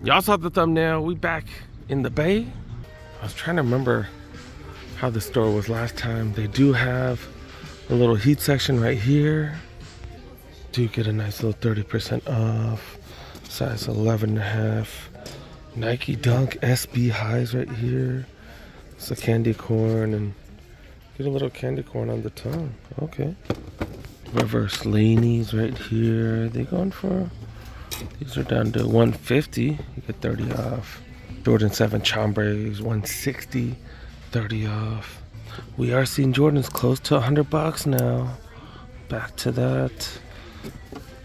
Y'all saw the thumbnail. We back in the Bay. I was trying to remember how the store was last time. They do have a little heat section right here. Do get a nice little 30% off. Size 11.5. Nike Dunk SB highs right here. It's a candy corn and get a little candy corn on the tongue. Okay. Reverse Laney's right here. They going for, these are down to $150. You get 30 off. Jordan 7 Chambres, $160, 30 off. We are seeing Jordans close to $100 now. Back to that.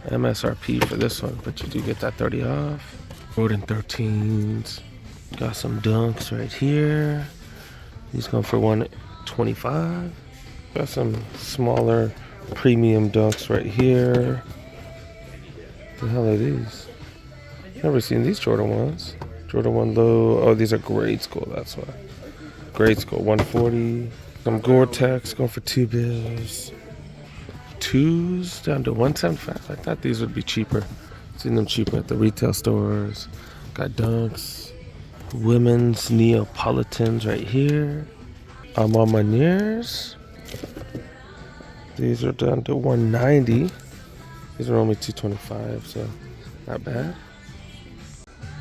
MSRP for this one, but you do get that 30 off. Jordan 13s. Got some Dunks right here. These going for $125. Got some smaller premium Dunks right here. What the hell are these? Never seen these Jordan ones. Jordan 1 low. Oh, these are grade school, that's why. Grade school, $140. Some Gore-Tex going for $2. Twos down to $175. I thought these would be cheaper. Seen them cheaper at the retail stores. Got Dunks. Women's Neapolitans right here. Armaniers. These are down to $190. These are only $225, so not bad.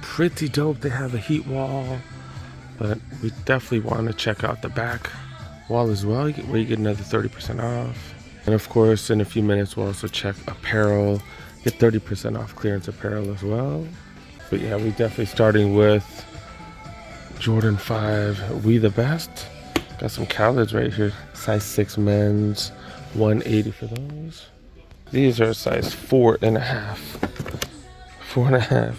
Pretty dope. They have a heat wall, but we definitely want to check out the back wall as well, where you get another 30% off. And of course, in a few minutes, we'll also check apparel, get 30% off clearance apparel as well. But yeah, we're definitely starting with Jordan 5, We the Best. Got some Khaled's right here, size 6 men's, $180 for those. These are size 4.5. 4.5.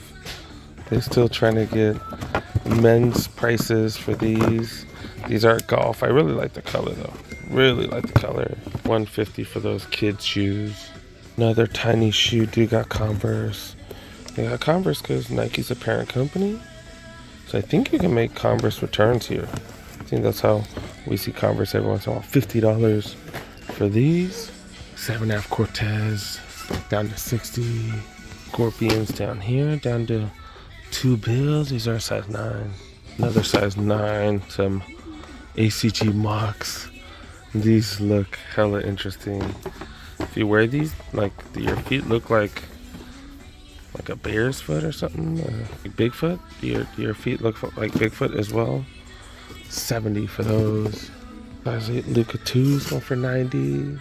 They're still trying to get men's prices for these. These are golf. I really like the color though. Really like the color. $150 for those kids' shoes. Another tiny shoe. Dude got Converse. They got Converse because Nike's a parent company. So I think you can make Converse returns here. I think that's how we see Converse every once in a while. $50 for these. 7.5 Cortez down to $60. Scorpions down here down to $2. These are size 9. Another size 9. Some ACG Mocs. These look hella interesting. If you wear these, like your feet look like a bear's foot or something. Like Bigfoot. Your feet look like Bigfoot as well. $70 for those. Size 8 Luka 2s going for $90.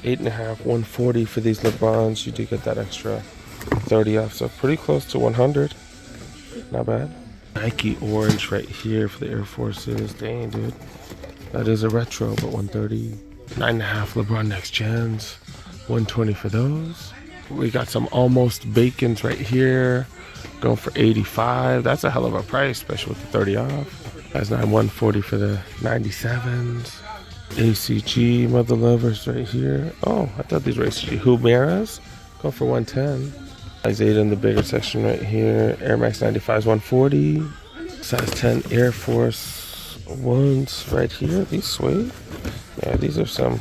8.5, $140 for these LeBrons. You do get that extra 30 off, so pretty close to $100. Not bad. Nike orange right here for the Air Forces. Dang, dude. That is a retro, but $130. 9.5 LeBron Next Gens. $120 for those. We got some almost bacons right here. Going for $85. That's a hell of a price, especially with the 30 off. That's $140 for the 97s. ACG Mother Lovers right here. Oh, I thought these were ACG Humeras. Go for $110. Size 8 in the bigger section right here. Air Max 95s, $140. Size 10 Air Force Ones right here. These suede. Yeah, these are some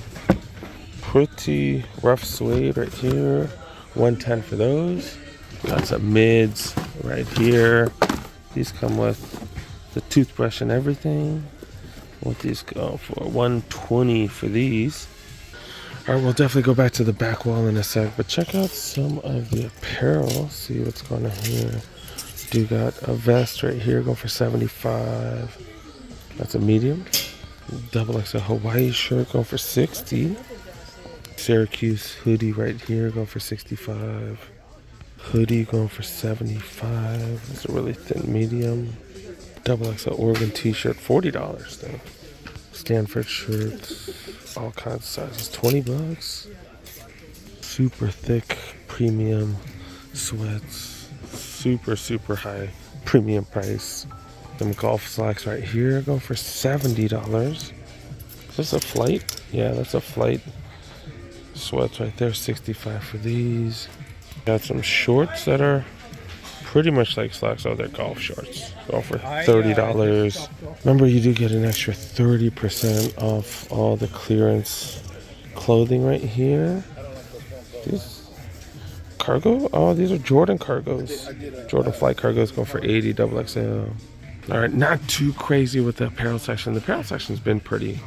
pretty rough suede right here. $110 for those. Got some mids right here. These come with the toothbrush and everything. What these go for? $120 for these. All right, we'll definitely go back to the back wall in a sec, but check out some of the apparel. See what's going on here. Do got a vest right here going for $75. That's a medium. Double XL Hawaii shirt going for $60. Syracuse hoodie right here going for $65. Hoodie going for $75. It's a really thin medium. Double XL Oregon t-shirt, $40 though. Stanford shirts, all kinds of sizes, $20. Super thick premium sweats, super high premium price. Some golf slacks right here going for $70. Is this a flight? Yeah, that's a flight. Sweats right there, $65 for these. Got some shorts that are pretty much like slacks. Oh, they're golf shorts. Going for $30. Remember, you do get an extra 30% off all the clearance clothing right here. These cargo? Oh, these are Jordan cargos. Jordan flight cargos going for 80, double XL. All right, not too crazy with the apparel section. The apparel section's been pretty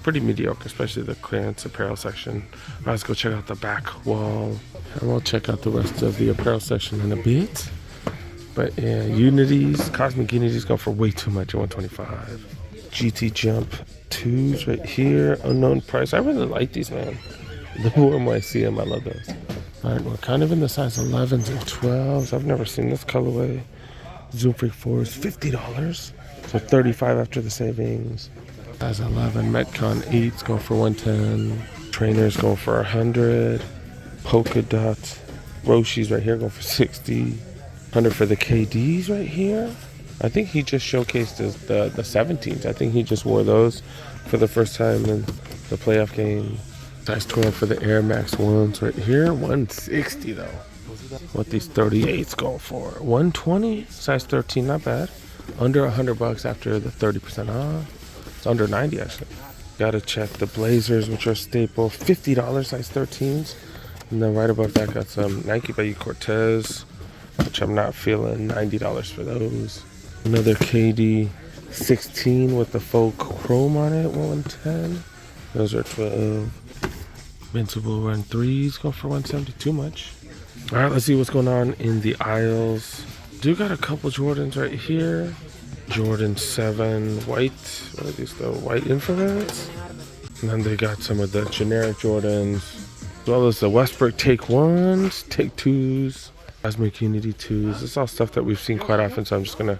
mediocre, especially the clearance apparel section. All right, let's go check out the back wall, and we'll check out the rest of the apparel section in a bit. But yeah, Unities, Cosmic Unities go for way too much at 125. GT Jump 2s right here, unknown price. I really like these, man. The more I see them, I love those. All right, we're kind of in the size 11s and 12s. I've never seen this colorway. Zoom Freak 4s, $50. So 35 after the savings. Size 11, Metcon 8s go for 110. Trainers go for 100. Polka Dot Roshi's right here go for 60. 100 for the KDs right here. I think he just showcased the 17s. I think he just wore those for the first time in the playoff game. Size 12 for the Air Max 1s right here. 160 though. What these 38s go for? 120. Size 13, not bad. Under $100 after the 30% off. It's under 90 actually. Gotta check the Blazers, which are staple. $50 size 13s. And then right above that got some Nike Bayou Cortez, which I'm not feeling. $90 for those. Another KD 16 with the faux chrome on it, 110. Those are 12. Invincible Run 3s go for 170, too much. All right, let's see what's going on in the aisles. Do got a couple Jordans right here. Jordan 7 white, what are these though? White infrareds. And then they got some of the generic Jordans, as well as the Westbrook Take 1s, Take 2s, Cosmic Unity 2s. This is all stuff that we've seen quite often, so I'm just gonna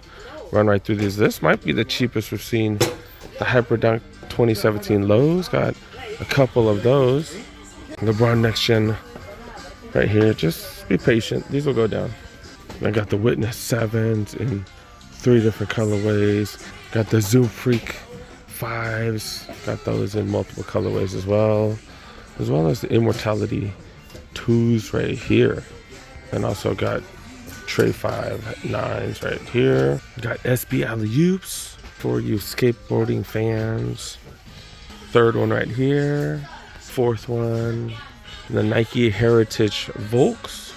run right through these. This might be the cheapest we've seen. The Hyper Dunk 2017 lows, got a couple of those. LeBron Next Gen right here. Just be patient. These will go down. I got the Witness 7s in 3 different colorways. Got the Zoom Freak 5s. Got those in multiple colorways as well as the Immortality 2s right here. And also got Trey 5 9s right here. Got SB Alley-Oops for you skateboarding fans. 3rd one right here. 4th one. The Nike Heritage Volks.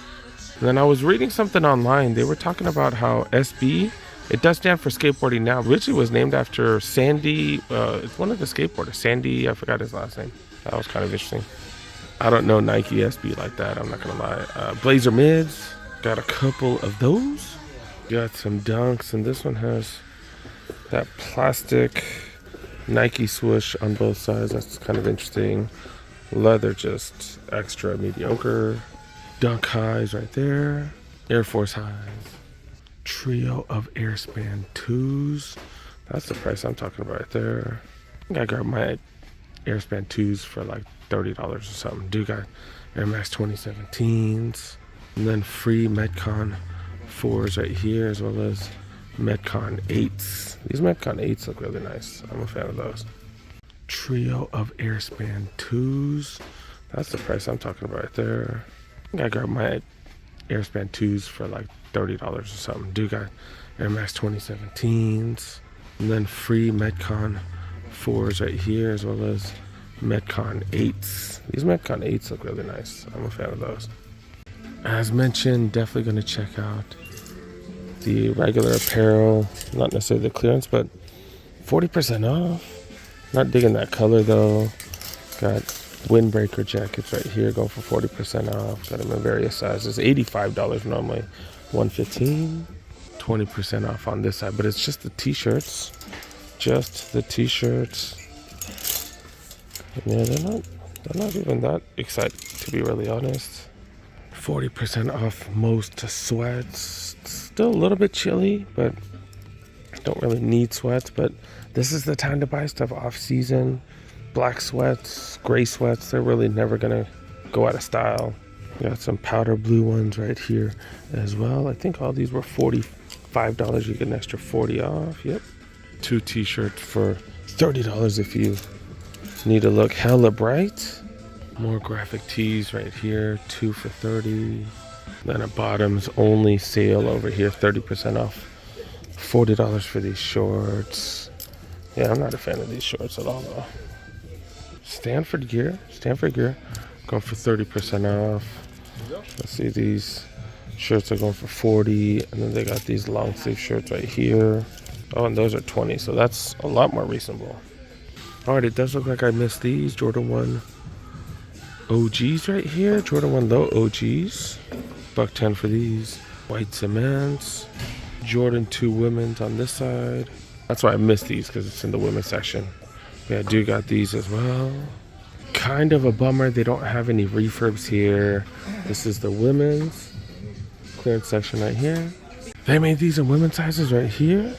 And then I was reading something online. They were talking about how SB, it does stand for skateboarding now. Originally was named after Sandy. It's one of the skateboarders. Sandy, I forgot his last name. That was kind of interesting. I don't know Nike SB like that, I'm not gonna lie. Blazer mids, got a couple of those. Got some Dunks, and this one has that plastic Nike swoosh on both sides. That's kind of interesting. Leather just extra mediocre. Dunk highs right there. Air Force highs. Trio of Airspan 2s. That's the price I'm talking about right there. I think I got my Airspan 2s for like $30 or something. Do got Air Max 2017s. And then free Metcon 4s right here, as well as Metcon 8s. These Metcon 8s look really nice. I'm a fan of those. Trio of Airspan 2s. That's the price I'm talking about right there. I think I got my Airspan 2s for like $30 or something. Do got Air Max 2017s. And then free Metcon 4s right here, as well as Metcon 8s. These Metcon 8s look really nice. I'm a fan of those. As mentioned, definitely going to check out the regular apparel. Not necessarily the clearance, but 40% off. Not digging that color though. Got windbreaker jackets right here, going for 40% off. Got them in various sizes. $85 normally, $115. 20% off on this side, but it's just the t-shirts. Just the t-shirts. Yeah, they're not even that excited, to be really honest. 40% off most sweats. Still a little bit chilly, but don't really need sweats. But this is the time to buy stuff off season. Black sweats, gray sweats, they're really never gonna go out of style. Got some powder blue ones right here as well. I think all these were $45. You get an extra 40 off. Yep. 2 t-shirts for $30 if you need to look hella bright. More graphic tees right here, 2 for $30. Then a bottoms only sale over here, 30% off. $40 for these shorts. Yeah, I'm not a fan of these shorts at all though. Stanford gear, going for 30% off. Let's see, these shirts are going for 40, and then they got these long sleeve shirts right here. Oh, and those are 20, so that's a lot more reasonable. All right, it does look like I missed these Jordan 1 OGs right here. Jordan 1 low OGs. $110 for these. White cements. Jordan 2 women's on this side. That's why I missed these, because it's in the women's section. Yeah, I do got these as well. Kind of a bummer they don't have any refurbs here. This is the women's clearance section right here. They made these in women's sizes right here.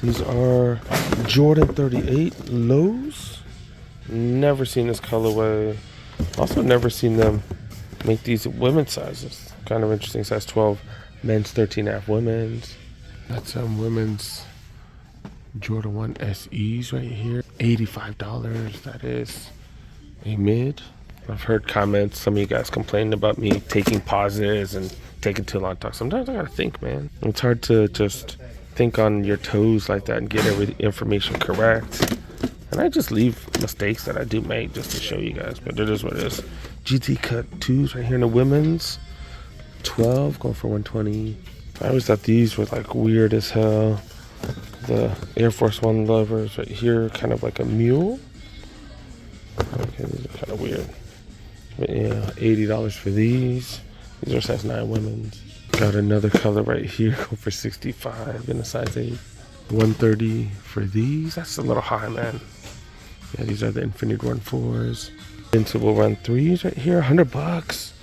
These are Jordan 38 lows. Never seen this colorway. Also never seen them make these women's sizes. Kind of interesting. Size 12 men's, 13.5 women's. That's some women's Jordan 1 SEs right here. $85. That is a mid. I've heard comments, some of you guys complaining about me taking pauses and taking too long to talk. Sometimes I gotta think, man. It's hard to just think on your toes like that and get every information correct. And I just leave mistakes that I do make just to show you guys, but it is what it is. GT cut 2s right here in the women's. 12, going for 120. I always thought these were like weird as hell. The Air Force One levers right here, kind of like a mule. Okay, these are kind of weird. But yeah, $80 for these. These are size 9 women's. Got another color right here, go for 65 in a size 8. 130 for these. That's a little high, man. Yeah, these are the Infinity Run 4s. Invincible Run 3s right here, $100.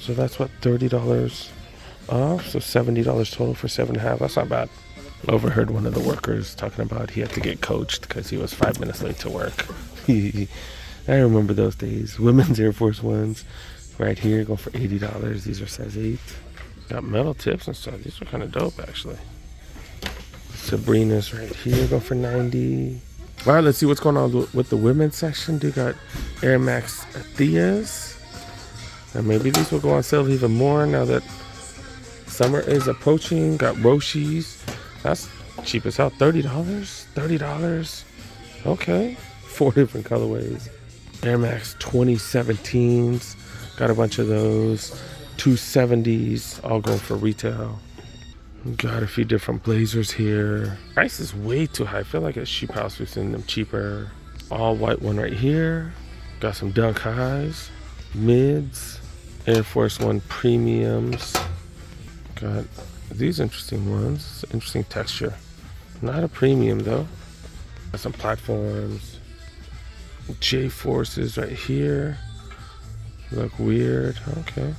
So that's what, $30 off. So $70 total for 7.5. That's not bad. Overheard one of the workers talking about he had to get coached because he was 5 minutes late to work. I remember those days. Women's Air Force Ones right here, go for $80. These are size 8. Got metal tips and stuff. These are kind of dope, actually. Sabrina's right here, go for 90. All right, let's see what's going on with the women's section. They got Air Max Theas. And maybe these will go on sale even more now that summer is approaching. Got Roshis. That's cheap as hell. $30? $30. Okay. 4 different colorways. Air Max 2017s. Got a bunch of those. 270s. All going for retail. Got a few different blazers here. Price is way too high. I feel like at Shoe House we've seen them cheaper. All white one right here. Got some Dunk Highs. Mids. Air Force One premiums. Got these interesting ones. Interesting texture. Not a premium though. Got some platforms. J Forces right here. Look weird. Okay.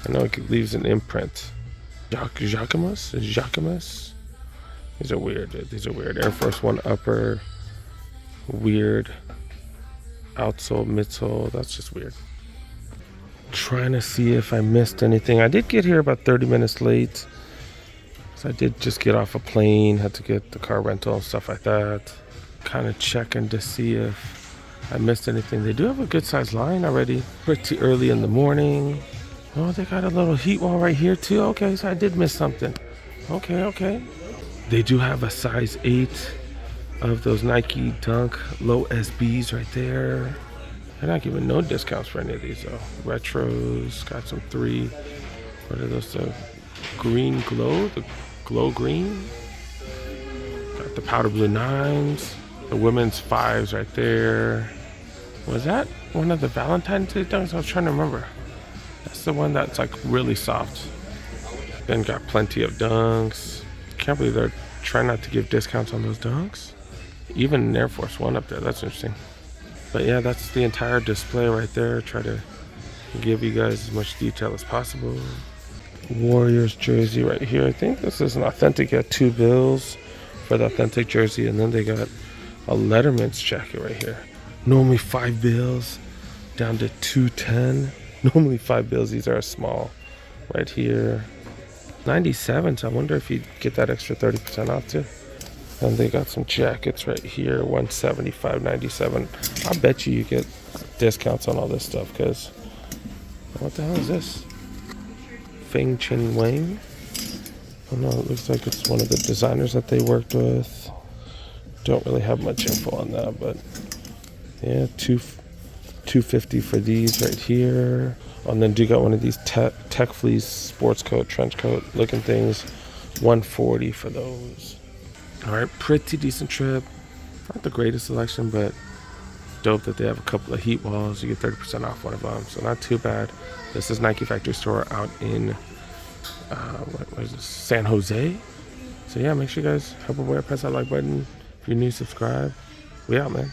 I know it leaves an imprint. Jacquemus? These are weird, dude. These are weird. Air Force One upper. Weird. Outsole, midsole. That's just weird. Trying to see if I missed anything. I did get here about 30 minutes late. So I did just get off a plane. Had to get the car rental and stuff like that. Kind of checking to see if I missed anything. They do have a good sized line already. Pretty early in the morning. Oh, they got a little heat wall right here too. Okay, so I did miss something. Okay. They do have a size 8 of those Nike Dunk low SBs right there. They're not giving no discounts for any of these though. Retros, got some 3. What are those? The green glow, the glow green. Got the powder blue 9s. The women's 5s right there. Was that one of the Valentine's Day dunks? I was trying to remember. That's the one that's like really soft. Then got plenty of dunks. Can't believe they're trying not to give discounts on those dunks. Even an Air Force One up there. That's interesting. But yeah, that's the entire display right there. Try to give you guys as much detail as possible. Warriors jersey right here. I think this is an authentic. Got 2 bills for the authentic jersey, and then they got a Letterman's jacket right here. Normally 5 bills, down to 210. Normally 5 bills. These are small right here. 97, so I wonder if you get that extra 30% off too. And they got some jackets right here, 175, 97. I bet you get discounts on all this stuff, because what the hell is this? Feng Chin Wang? Oh no, it looks like it's one of the designers that they worked with. Don't really have much info on that, but yeah, 2 $250 for these right here. And then do got one of these tech fleece sports coat, trench coat looking things. $140 for those. All right, pretty decent trip. Not the greatest selection, but dope that they have a couple of heat walls. You get 30% off one of them, so not too bad. This is Nike Factory Store out in what is this? San Jose. So yeah, make sure you guys help a boy, press that like button. If you're new, subscribe. We out, man.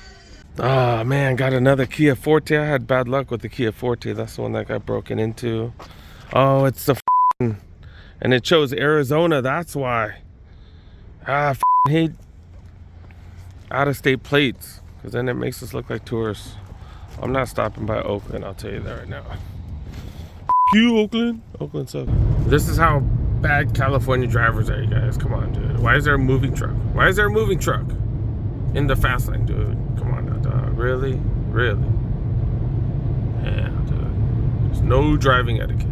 Ah, man, got another Kia Forte. I had bad luck with the Kia Forte. That's the one that got broken into. Oh, it's the and it chose Arizona. That's why. I hate out-of-state plates, because then it makes us look like tourists. I'm not stopping by Oakland, I'll tell you that right now. You, Oakland. Oakland sucks. This is how bad California drivers are, you guys. Come on, dude. Why is there a moving truck? Why is there a moving truck in the fast lane, dude? Come on now, dog. Really? Really? Yeah, dude. There's no driving etiquette.